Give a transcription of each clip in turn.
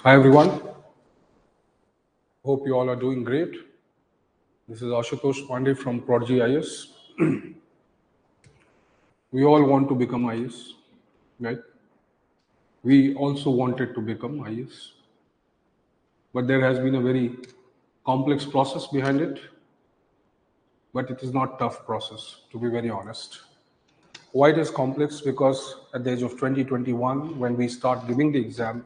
Hi everyone, hope you all are doing great. This is Ashutosh Pandey from Prodigy IS. We all want to become IS, right? We also wanted to become IS, but there has been a very complex process behind it, but it is not tough process, to be very honest. Why it is complex? Because at the age of 2021, when we start giving the exam,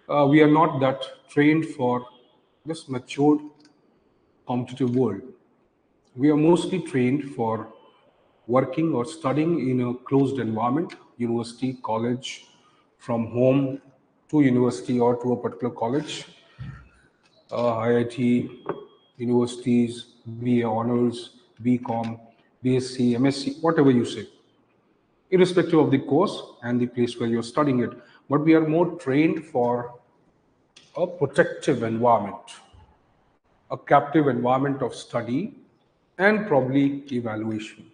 we are not that trained for this matured competitive world. We are mostly trained for working or studying in a closed environment, university, college, from home to university or to a particular college, IIT, universities, BA honors, BCom, BSc, MSc, whatever you say, irrespective of the course and the place where you're studying it. But we are more trained for a protective environment, a captive environment of study and probably evaluation.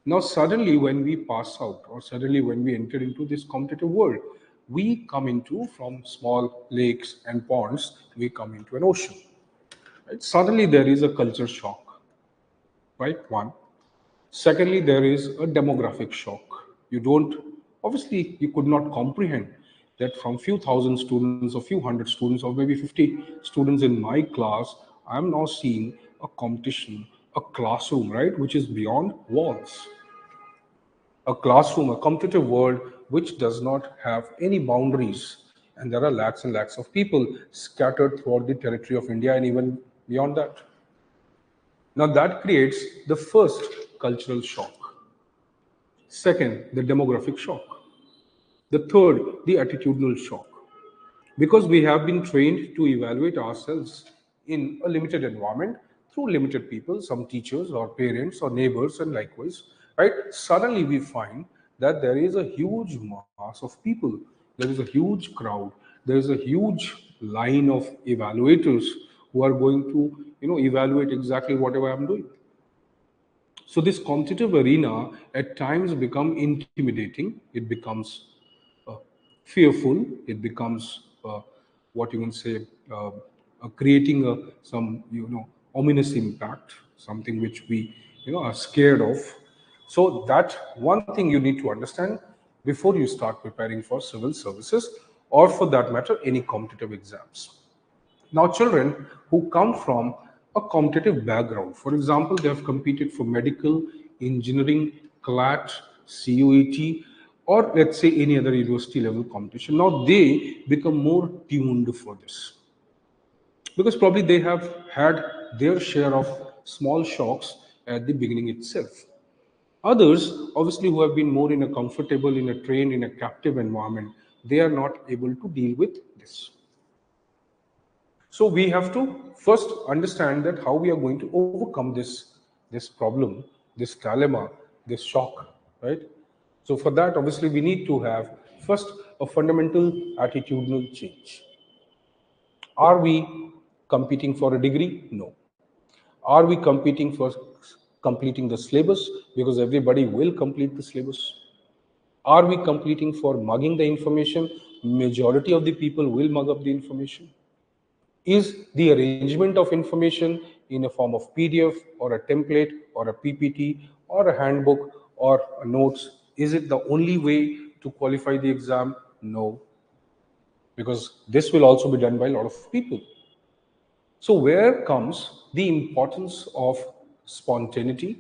Now, suddenly, when we pass out, or suddenly when we enter into this competitive world, we come into from small lakes and ponds, we come into an ocean. Right? Suddenly, there is a culture shock, right? One. Secondly, there is a demographic shock. You don't, obviously, you could not comprehend that from few thousand students or few hundred students or maybe 50 students in my class, I'm now seeing a competition, a classroom, right, which is beyond walls, a classroom, a competitive world which does not have any boundaries. And there are lakhs and lakhs of people scattered throughout the territory of India and even beyond that. Now, that creates the first cultural shock. Second, the demographic shock. The third, the attitudinal shock. Because we have been trained to evaluate ourselves in a limited environment through limited people, some teachers or parents or neighbors, and likewise, right? Suddenly we find that there is a huge mass of people, there is a huge crowd, there is a huge line of evaluators who are going to, evaluate exactly whatever I'm doing. So this competitive arena at times become intimidating. It becomes uh, fearful. It becomes what you can say, creating some ominous impact, something which we are scared of. So that one thing you need to understand before you start preparing for civil services, or for that matter, any competitive exams. Now, children who come from a competitive background, for example, they have competed for medical, engineering, CLAT, CUET, or let's say any other university level competition. Now they become more tuned for this because probably they have had their share of small shocks at the beginning itself. Others, obviously, who have been more in a comfortable, in a trained, in a captive environment, they are not able to deal with this. So we have to first understand that how we are going to overcome this problem, this dilemma, this shock, right? So for that, obviously, we need to have first a fundamental attitudinal change. Are we competing for a degree? No. Are we competing for completing the syllabus? Because everybody will complete the syllabus. Are we competing for mugging the information? Majority of the people will mug up the information. Is the arrangement of information in a form of PDF or a template or a PPT or a handbook or a notes, is it the only way to qualify the exam? No, because this will also be done by a lot of people. So, where comes the importance of spontaneity,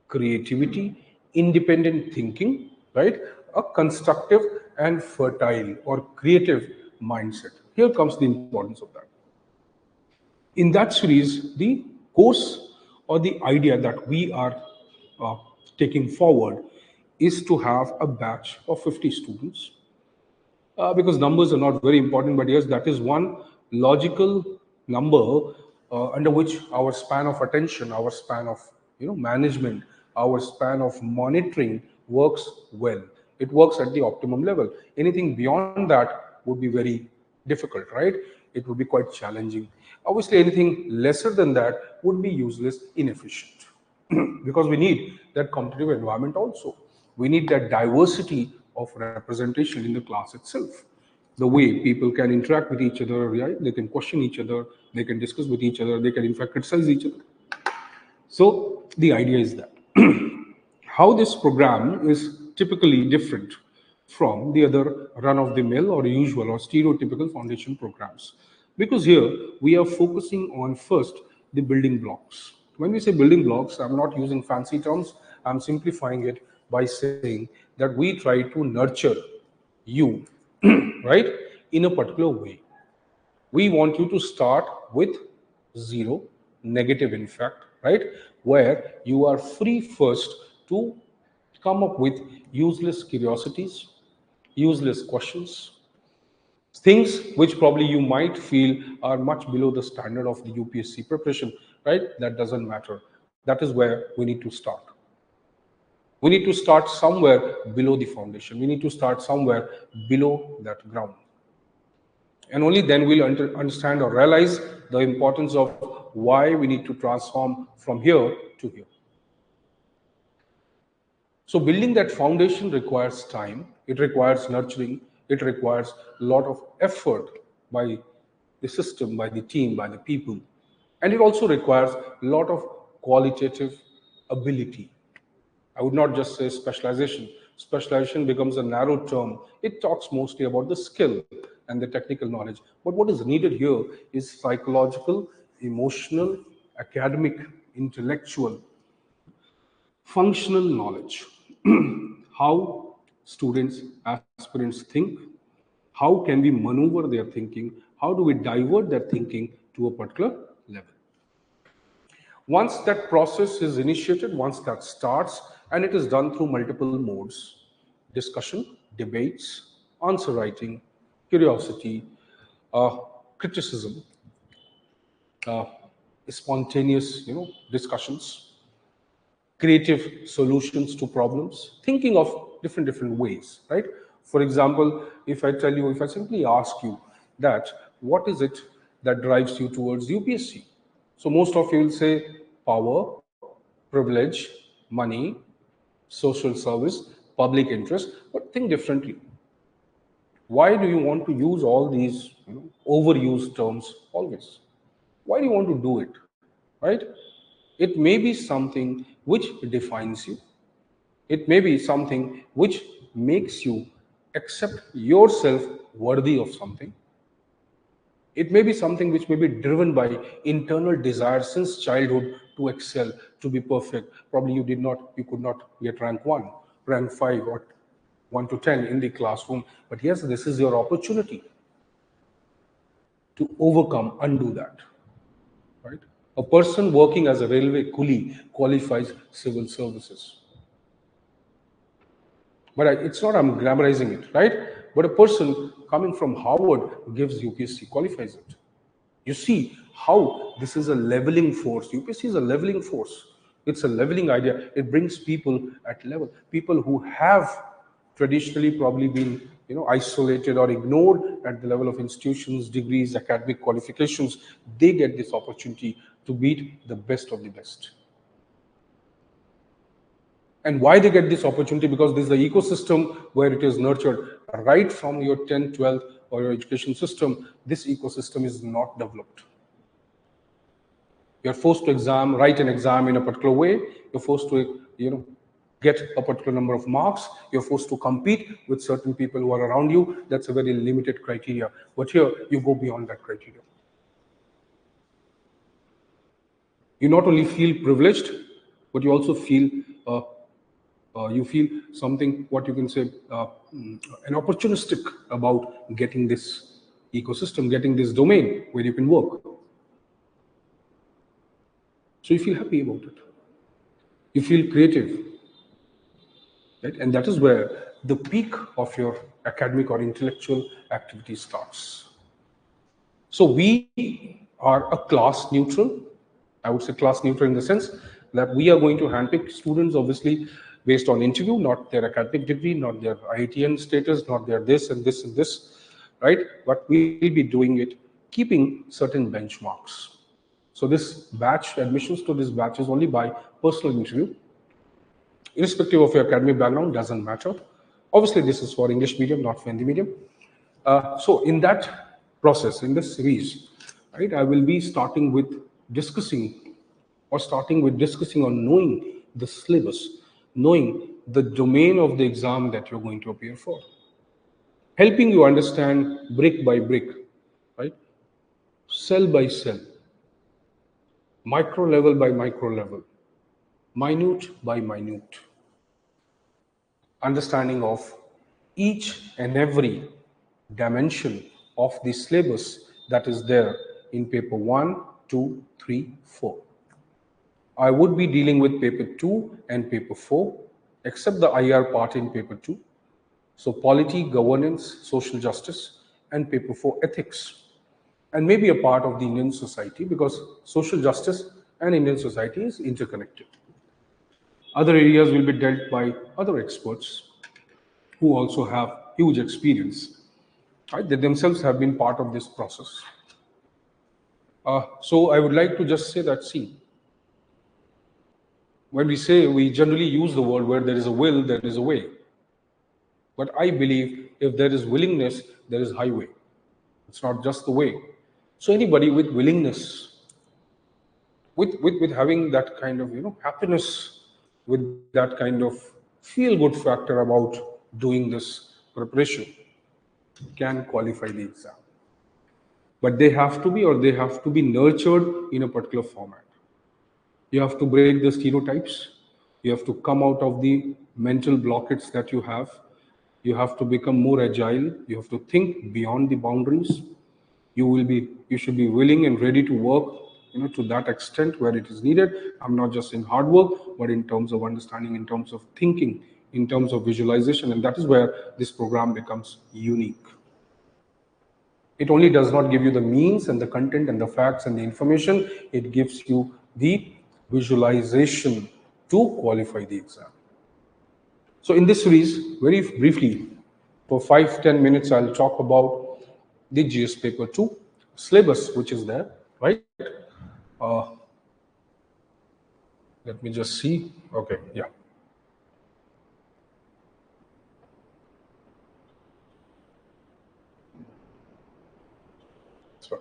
creativity, independent thinking, right? A constructive and fertile or creative mindset. Here comes the importance of that. In that series, the course or the idea that we are uh, taking forward is to have a batch of 50 students, because numbers are not very important, but yes, that is one logical number under which our span of attention, our span of management, our span of monitoring works well. It works at the optimum level. Anything beyond that would be very difficult, right? It would be quite challenging. Obviously, anything lesser than that would be useless, inefficient, because we need that competitive environment also. We need that diversity of representation in the class itself. the way people can interact with each other, right? They can question each other, they can discuss with each other, they can in fact criticize each other. So the idea is that how this program is typically different from the other run-of-the-mill or usual or stereotypical foundation programs. Because here we are focusing on first the building blocks. When we say building blocks, I'm not using fancy terms, I'm simplifying it by saying that we try to nurture you, right, in a particular way. We want you to start with zero, negative in fact, right, where you are free first to come up with useless curiosities, useless questions, things which probably you might feel are much below the standard of the UPSC preparation, right? That doesn't matter. That is where we need to start. We need to start somewhere below the foundation. We need to start somewhere below that ground. And only then we'll understand or realize the importance of why we need to transform from here to here. So building that foundation requires time, it requires nurturing, it requires a lot of effort by the system, by the team, by the people. And it also requires a lot of qualitative ability. I would not just say specialization. Specialization becomes a narrow term. It talks mostly about the skill and the technical knowledge. But what is needed here is psychological, emotional, academic, intellectual, functional knowledge. How students, aspirants think, how can we maneuver their thinking, how do we divert their thinking to a particular level. Once that process is initiated, once that starts, and it is done through multiple modes: discussion, debates, answer writing, curiosity, uh, criticism, uh, spontaneous discussions, creative solutions to problems, thinking of different ways, right? For example, if I simply ask you that what is it that drives you towards UPSC? So most of you will say power, privilege, money, social service, public interest, but think differently. Why do you want to use all these overused terms always? Why do you want to do it? Right? It may be something which defines you. It may be something which makes you accept yourself worthy of something. It may be something which may be driven by internal desire since childhood to excel, to be perfect. Probably you could not get rank 1, rank 5, or 1 to 10 in the classroom. But yes, this is your opportunity to overcome, undo that. Right? A person working as a railway coolie qualifies civil services. But it's not, I'm glamorizing it, right? But a person coming from Harvard gives UPSC, qualifies it. You see how this is a leveling force. UPSC is a leveling force. It's a leveling idea. It brings people at level. People who have traditionally probably been isolated or ignored at the level of institutions, degrees, academic qualifications, they get this opportunity to beat the best of the best. And why they get this opportunity? Because this is the ecosystem where it is nurtured right from your 10th, 12th, or your education system. This ecosystem is not developed. You're forced to write an exam in a particular way. You're forced to, get a particular number of marks. You're forced to compete with certain people who are around you. That's a very limited criteria. But here, you go beyond that criteria. You not only feel privileged, but you also feel you feel something, what you can say, an opportunistic about getting this ecosystem, getting this domain where you can work. So you feel happy about it. You feel creative. Right? And that is where the peak of your academic or intellectual activity starts. So we are a class neutral. I would say class neutral in the sense that we are going to handpick students, obviously, based on interview, not their academic degree, not their IITN status, not their this and this and this, right? But we'll be doing it keeping certain benchmarks. So this batch, admissions to this batch is only by personal interview. Irrespective of your academic background, doesn't matter. Obviously, this is for English medium, not for Hindi medium. So in that process, in this series, right, I will be starting with discussing on knowing the syllabus, knowing the domain of the exam that you're going to appear for, helping you understand brick by brick, right, cell by cell, micro level by micro level, minute by minute, understanding of each and every dimension of the syllabus that is there in paper 1, 2, 3, 4. I would be dealing with paper 2 and paper 4, except the IR part in paper 2. So polity, governance, social justice, and paper 4, ethics. And maybe a part of the Indian society, because social justice and Indian society is interconnected. Other areas will be dealt by other experts who also have huge experience. Right? They themselves have been part of this process. So I would like to just say that, see, when we generally use the word where there is a will, there is a way. But I believe if there is willingness, there is highway. It's not just the way. So anybody with willingness, with having that kind of happiness, with that kind of feel good factor about doing this preparation, can qualify the exam. But they have to be nurtured in a particular format. You have to break the stereotypes. You have to come out of the mental blockades that you have. You have to become more agile. You have to think beyond the boundaries. You should be willing and ready to work, to that extent where it is needed. I'm not just in hard work, but in terms of understanding, in terms of thinking, in terms of visualization, and that is where this program becomes unique. It only does not give you the means and the content and the facts and the information. It gives you the visualization to qualify the exam. So in this series, very briefly, for 5-10 minutes, I'll talk about the GS paper 2 syllabus, which is there, right? Let me just see. Okay, yeah. So,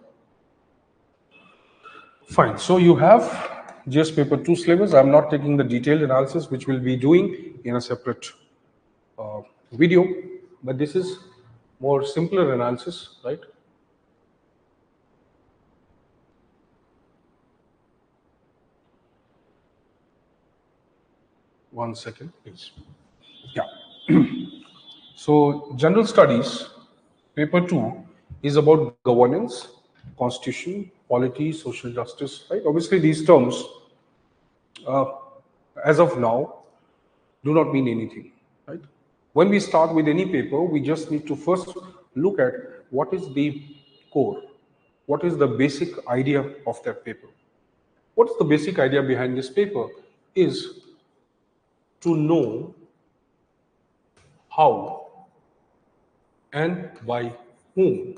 fine. So you have GS paper 2 syllabus. I'm not taking the detailed analysis, which we'll be doing in a separate video, but this is more simpler analysis, right? One second, please. Yeah. So general studies, paper 2 is about governance, constitution, polity, social justice, right? Obviously, these terms, uh, as of now, do not mean anything, right? When we start with any paper, we just need to first look at what is the core, what is the basic idea of that paper. What is the basic idea behind this paper is to know how and by whom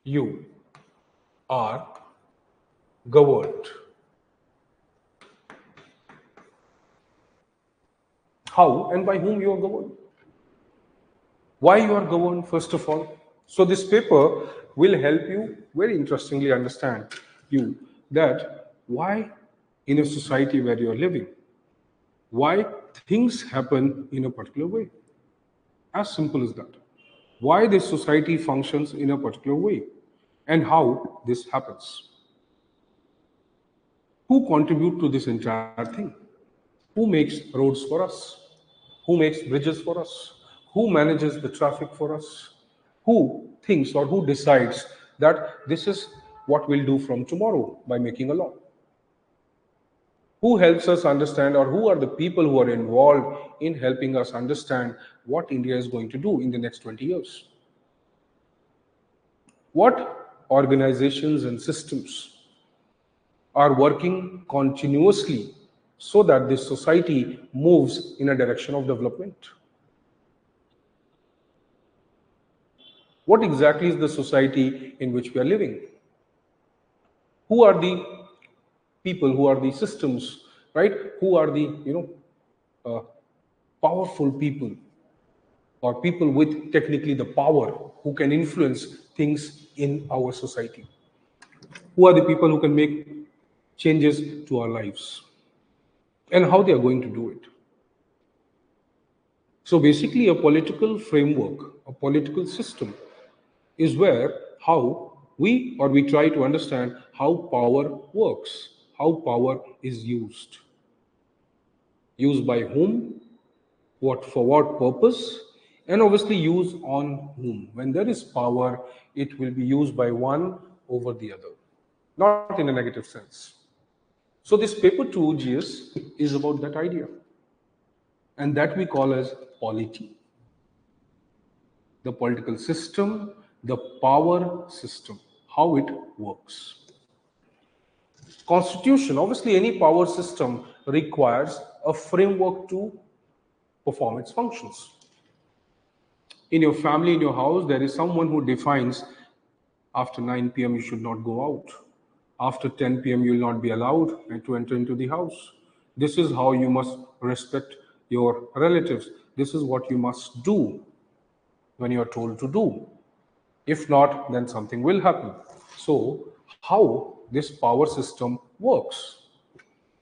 you are governed. How and by whom you are governed. Why you are governed, first of all. So this paper will help you very interestingly understand you that why in a society where you are living, why things happen in a particular way. As simple as that. Why this society functions in a particular way and how this happens. Who contribute to this entire thing? Who makes roads for us? Who makes bridges for us? Who manages the traffic for us? Who thinks or who decides that this is what we'll do from tomorrow by making a law? Who helps us understand, or who are the people who are involved in helping us understand what India is going to do in the next 20 years? What organizations and systems are working continuously so that this society moves in a direction of development? What exactly is the society in which we are living? Who are the people, who are the systems, right? Who are the, uh, powerful people or people with technically the power who can influence things in our society. Who are the people who can make changes to our lives and how they are going to do it. So basically, a political framework, a political system is where how we try to understand how power works, how power is used by whom, what for what purpose, and obviously use on whom. When there is power, it will be used by one over the other, not in a negative sense. So this paper 2 GS is about that idea, and that we call as polity, the political system, the power system, how it works. Constitution, obviously, any power system requires a framework to perform its functions. In your family, in your house, there is someone who defines after 9 p.m. you should not go out. After 10 p.m. you will not be allowed to enter into the house. This is how you must respect your relatives. This is what you must do when you are told to do. If not, then something will happen. So, how this power system works?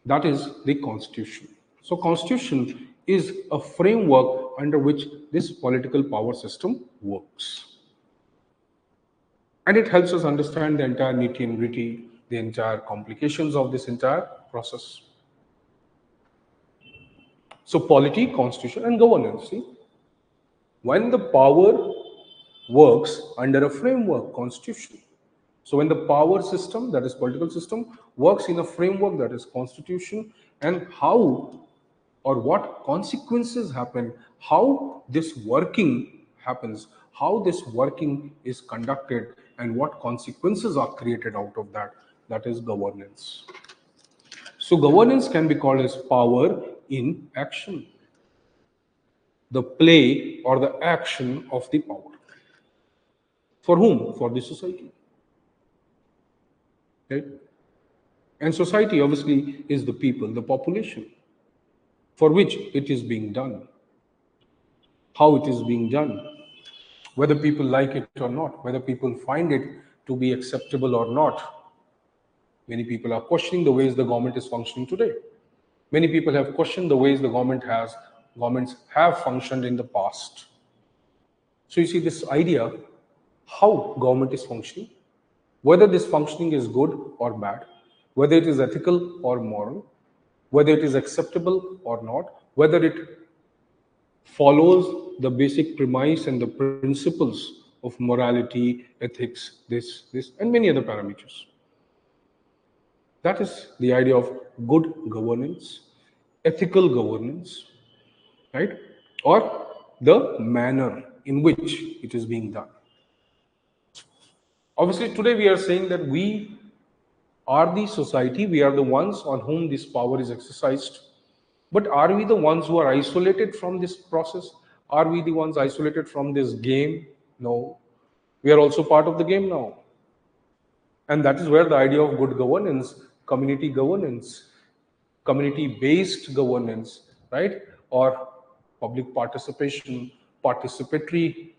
That is the constitution. So, constitution is a framework under which this political power system works. And it helps us understand the entire nitty and gritty, the entire complications of this entire process. So, polity, constitution, and governance. See, when the power works under a framework, constitution. So, when the power system, that is political system, works in a framework, that is constitution, and how or what consequences happen, how this working happens, how this working is conducted, and what consequences are created out of that, that is governance. So, governance can be called as power in action, the play or the action of the power. For whom? For the society. Right? And society obviously is the people, the population, for which it is being done, how it is being done, whether people like it or not, whether people find it to be acceptable or not. Many people are questioning the ways the government is functioning today. Many people have questioned the ways the governments have functioned in the past. So you see this idea, how government is functioning, whether this functioning is good or bad, whether it is ethical or moral, whether it is acceptable or not, whether it follows the basic premise and the principles of morality, ethics, this, and many other parameters. That is the idea of good governance, ethical governance, right? Or the manner in which it is being done. Obviously, today we are saying that we are the society, we are the ones on whom this power is exercised. But are we the ones who are isolated from this process? Are we the ones isolated from this game? No. We are also part of the game now. And that is where the idea of good governance, community-based governance, right? Or public participation, participatory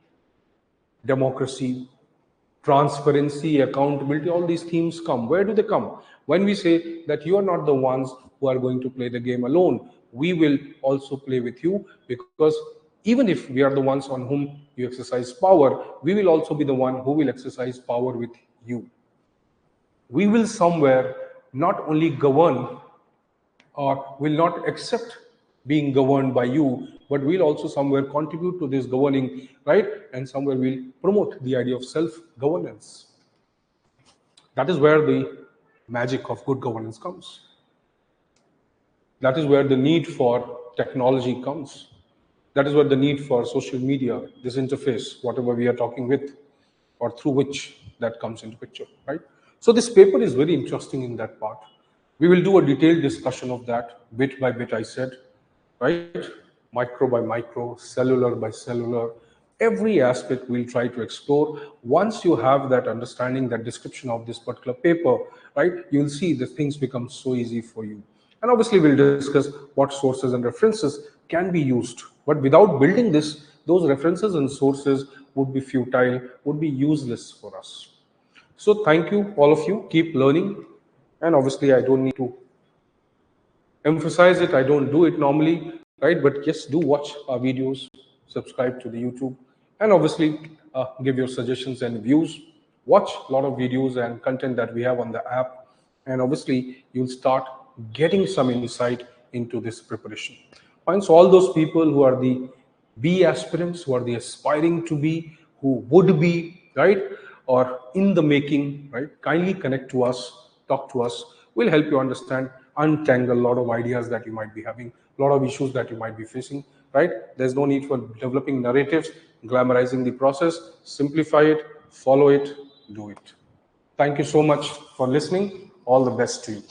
democracy, transparency, accountability, all these themes come. Where do they come? When we say that you are not the ones who are going to play the game alone, we will also play with you, because even if we are the ones on whom you exercise power, we will also be the one who will exercise power with you. We will somewhere not only govern or will not accept being governed by you, but we'll also somewhere contribute to this governing, right? And somewhere we'll promote the idea of self-governance. That is where the magic of good governance comes. That is where the need for technology comes. That is where the need for social media, this interface, whatever we are talking with or through which that comes into picture, right? So this paper is very interesting in that part. We will do a detailed discussion of that, bit by bit, I said, right? Micro by micro, cellular by cellular. Every aspect we'll try to explore. Once you have that understanding, that description of this particular paper, right, you'll see the things become so easy for you. And obviously, we'll discuss what sources and references can be used. But without building this those references and sources would be futile, would be useless for us. So thank you, all of you. Keep learning. And obviously, I don't need to emphasize it. I don't do it normally, right? But yes, do watch our videos, subscribe to the YouTube, and obviously give your suggestions and views. Watch a lot of videos and content that we have on the app, and obviously you'll start getting some insight into this preparation. Fine. So all those people who are the B aspirants, who are the aspiring to be, who would be, right, or in the making, right, kindly connect to us, talk to us. We'll help you understand, untangle a lot of ideas that you might be having, a lot of issues that you might be facing, right? There's no need for developing narratives, glamorizing the process. Simplify it, follow it, do it. Thank you so much for listening. All the best to you.